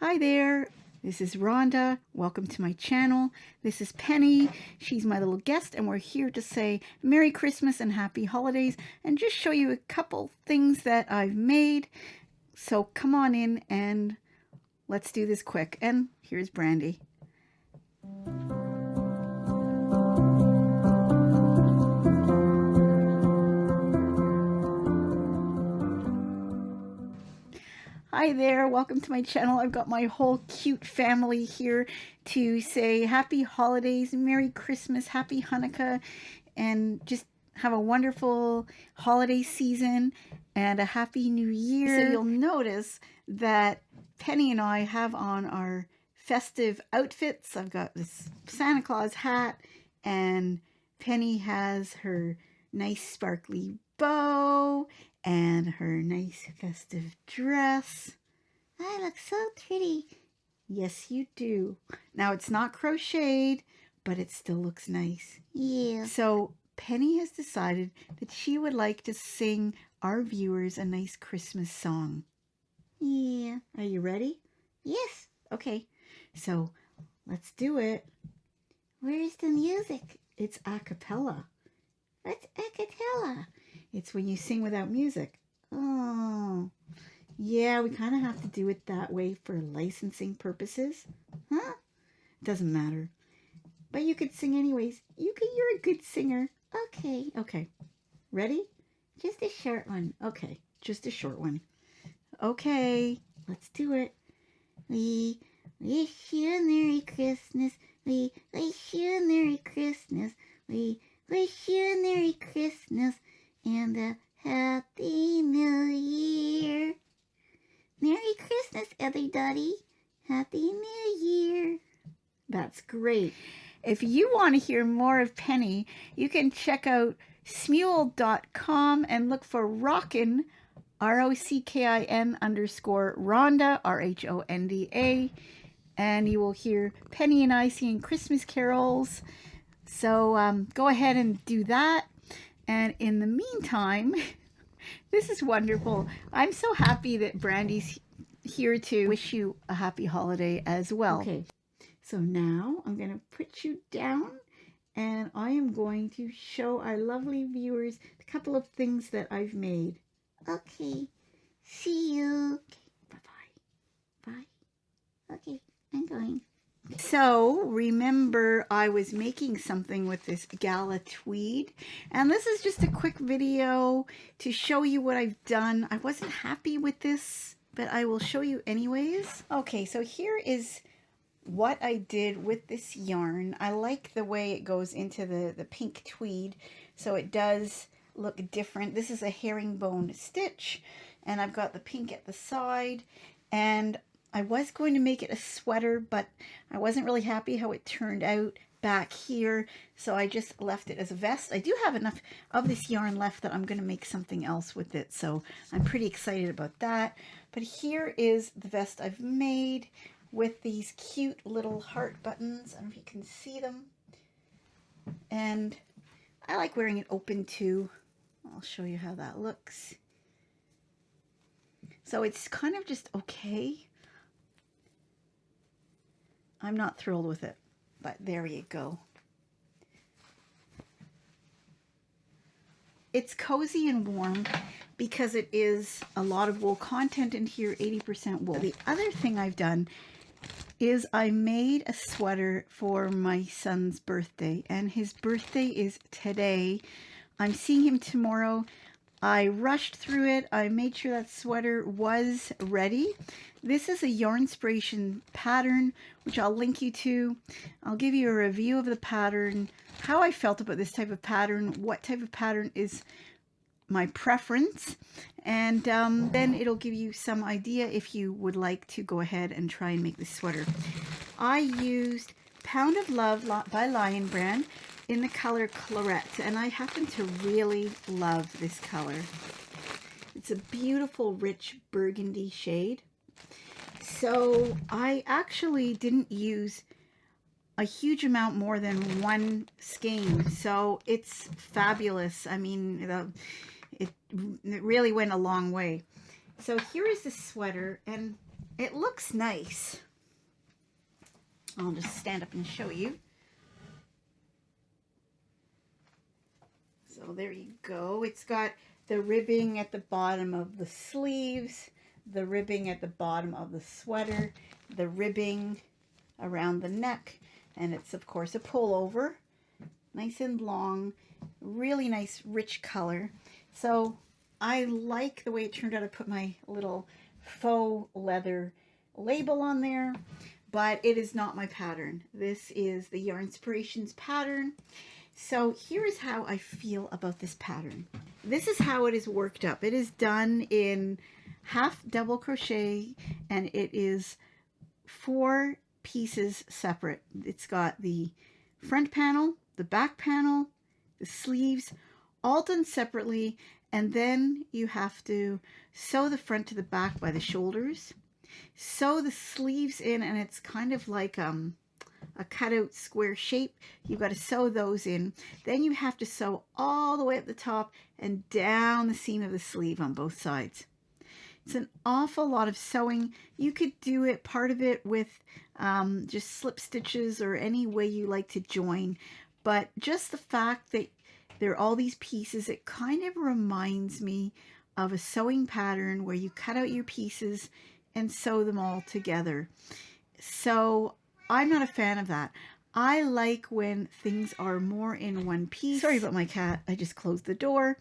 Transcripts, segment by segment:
Hi there, this is Rhonda. Welcome to my channel. This is Penny. She's my little guest, and we're here to say Merry Christmas and Happy Holidays and just show you a couple things that I've made. So come on in and let's do this quick. And here's Brandy. Hi there, welcome to my channel. I've got my whole cute family here to say happy holidays, Merry Christmas, Happy Hanukkah, and just have a wonderful holiday season and a Happy New Year. So you'll notice that Penny and I have on our festive outfits. I've got this Santa Claus hat, and Penny has her nice sparkly bow and her nice festive dress. I look so pretty. Yes, you do. Now, it's not crocheted, but it still looks nice. Yeah. So Penny has decided that she would like to sing our viewers a nice Christmas song. Yeah. Are you ready? Yes. Okay. So let's do it. Where's the music? It's a cappella. What's a cappella? It's when you sing without music. Oh, yeah, we kind of have to do it that way for licensing purposes. Huh? Doesn't matter. But you could sing anyways. You're a good singer. Okay. Okay. Ready? Just a short one. Okay. Just a short one. Okay. Let's do it. We wish you a Merry Christmas. We wish you a Merry Christmas. We wish you a Merry Christmas and a Happy New Year. Merry Christmas, everybody. Happy New Year. That's great. If you want to hear more of Penny, you can check out smule.com and look for Rockin', ROCKIN _ Rhonda, RHONDA, and you will hear Penny and I singing Christmas carols. So go ahead and do that. And in the meantime, this is wonderful. I'm so happy that Brandy's here to wish you a happy holiday as well. Okay, so now I'm going to put you down and I am going to show our lovely viewers a couple of things that I've made. Okay, see you. Okay, bye-bye. Bye. Okay, I'm going. So remember, I was making something with this gala tweed, and this is just a quick video to show you what I've done. I wasn't happy with this, but I will show you anyways. Okay, so here is what I did with this yarn. I like the way it goes into the pink tweed, so it does look different. This is a herringbone stitch, and I've got the pink at the side, and I was going to make it a sweater, but I wasn't really happy how it turned out back here, so I just left it as a vest. I do have enough of this yarn left that I'm going to make something else with it, so I'm pretty excited about that. But here is the vest I've made with these cute little heart buttons. I don't know if you can see them. And I like wearing it open too. I'll show you how that looks. So it's kind of just okay. I'm not thrilled with it, but there you go. It's cozy and warm because it is a lot of wool content in here, 80% wool. The other thing I've done is I made a sweater for my son's birthday, and his birthday is today. I'm seeing him tomorrow. I rushed through it. I made sure that sweater was ready. This is a Yarnspiration pattern, which I'll link you to. I'll give you a review of the pattern, how I felt about this type of pattern, what type of pattern is my preference, and then it'll give you some idea if you would like to go ahead and try and make this sweater. I used Pound of Love by Lion Brand in the color Claret, and I happen to really love this color. It's a beautiful rich burgundy shade. So I actually didn't use a huge amount more than one skein, so it's fabulous. I mean, it really went a long way. So here is the sweater, and it looks nice. I'll just stand up and show you. So there you go. It's got the ribbing at the bottom of the sleeves, the ribbing at the bottom of the sweater, the ribbing around the neck, and it's of course a pullover. Nice and long, really nice rich color. So I like the way it turned out. I put my little faux leather label on there, but it is not my pattern. This is the Yarnspirations pattern. So here's how I feel about this pattern. This is how it is worked up. It is done in half double crochet, and it is 4 pieces separate. It's got the front panel, the back panel, the sleeves, all done separately, and then you have to sew the front to the back by the shoulders, sew the sleeves in, and it's kind of like a cutout square shape. You've got to sew those in. Then you have to sew all the way at the top and down the seam of the sleeve on both sides. It's an awful lot of sewing. You could do it, part of it, with just slip stitches or any way you like to join. But just the fact that there are all these pieces, it kind of reminds me of a sewing pattern where you cut out your pieces and sew them all together. So I'm not a fan of that. I like when things are more in one piece. Sorry about my cat. I just closed the door.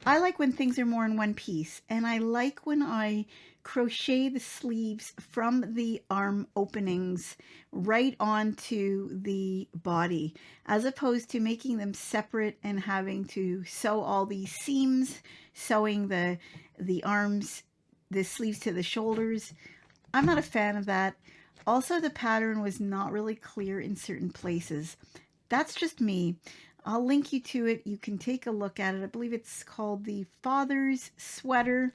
I like when things are more in one piece, and I like when I crochet the sleeves from the arm openings right onto the body, as opposed to making them separate and having to sew all these seams, sewing the arms, the sleeves to the shoulders. I'm not a fan of that. Also, the pattern was not really clear in certain places. That's just me. I'll link you to it. You can take a look at it. I believe it's called the Father's Sweater.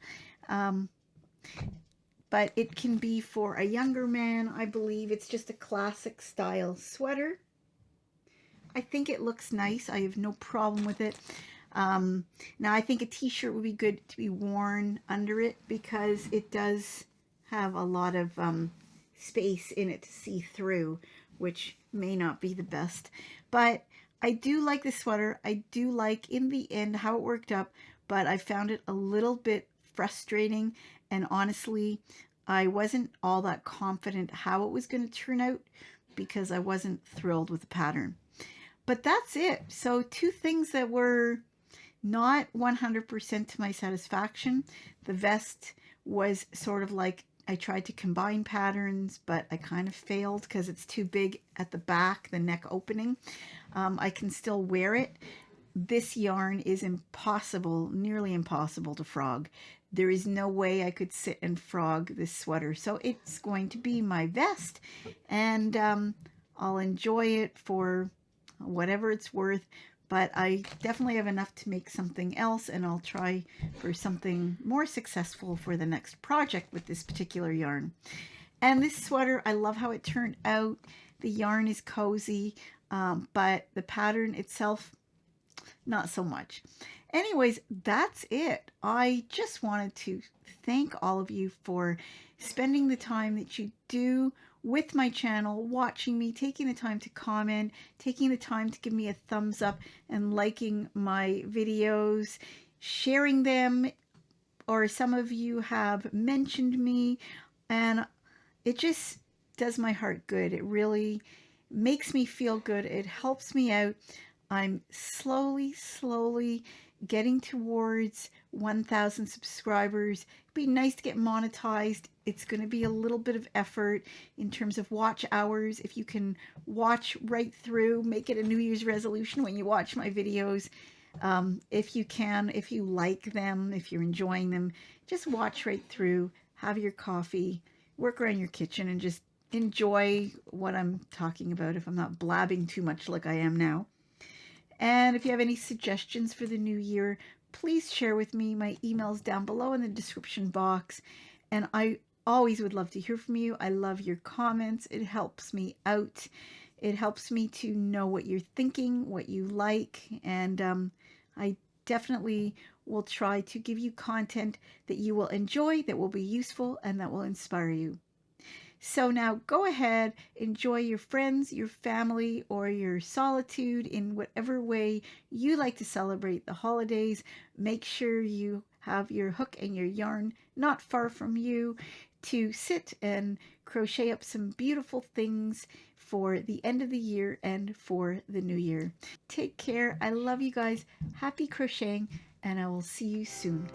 But it can be for a younger man. I believe it's just a classic style sweater. I think it looks nice. I have no problem with it. Now, I think a t-shirt would be good to be worn under it because it does have a lot of space in it to see through, which may not be the best. But I do like the sweater. I do like, in the end, how it worked up, but I found it a little bit frustrating, and honestly, I wasn't all that confident how it was going to turn out because I wasn't thrilled with the pattern. But that's it. So 2 things that were not 100% to my satisfaction. The vest was sort of like, I tried to combine patterns, but I kind of failed because it's too big at the back, the neck opening. I can still wear it. This yarn is impossible, nearly impossible to frog. There is no way I could sit and frog this sweater. So it's going to be my vest, and I'll enjoy it for whatever it's worth. But I definitely have enough to make something else, and I'll try for something more successful for the next project with this particular yarn. And this sweater, I love how it turned out. The yarn is cozy, but the pattern itself, not so much. Anyways, that's it. I just wanted to thank all of you for spending the time that you do with my channel, watching me, taking the time to comment, taking the time to give me a thumbs up and liking my videos, sharing them, or some of you have mentioned me, and it just does my heart good. It really makes me feel good. It helps me out. I'm slowly getting towards 1,000 subscribers. It'd be nice to get monetized. It's going to be a little bit of effort in terms of watch hours. If you can watch right through, make it a New Year's resolution when you watch my videos. If you can, if you like them, if you're enjoying them, just watch right through, have your coffee, work around your kitchen, and just enjoy what I'm talking about if I'm not blabbing too much like I am now. And if you have any suggestions for the new year, please share with me. My email's down below in the description box. And I always would love to hear from you. I love your comments. It helps me out. It helps me to know what you're thinking, what you like. And I definitely will try to give you content that you will enjoy, that will be useful, and that will inspire you. So now go ahead, enjoy your friends, your family, or your solitude in whatever way you like to celebrate the holidays. Make sure you have your hook and your yarn not far from you to sit and crochet up some beautiful things for the end of the year and for the new year. Take care. I love you guys. Happy crocheting, and I will see you soon.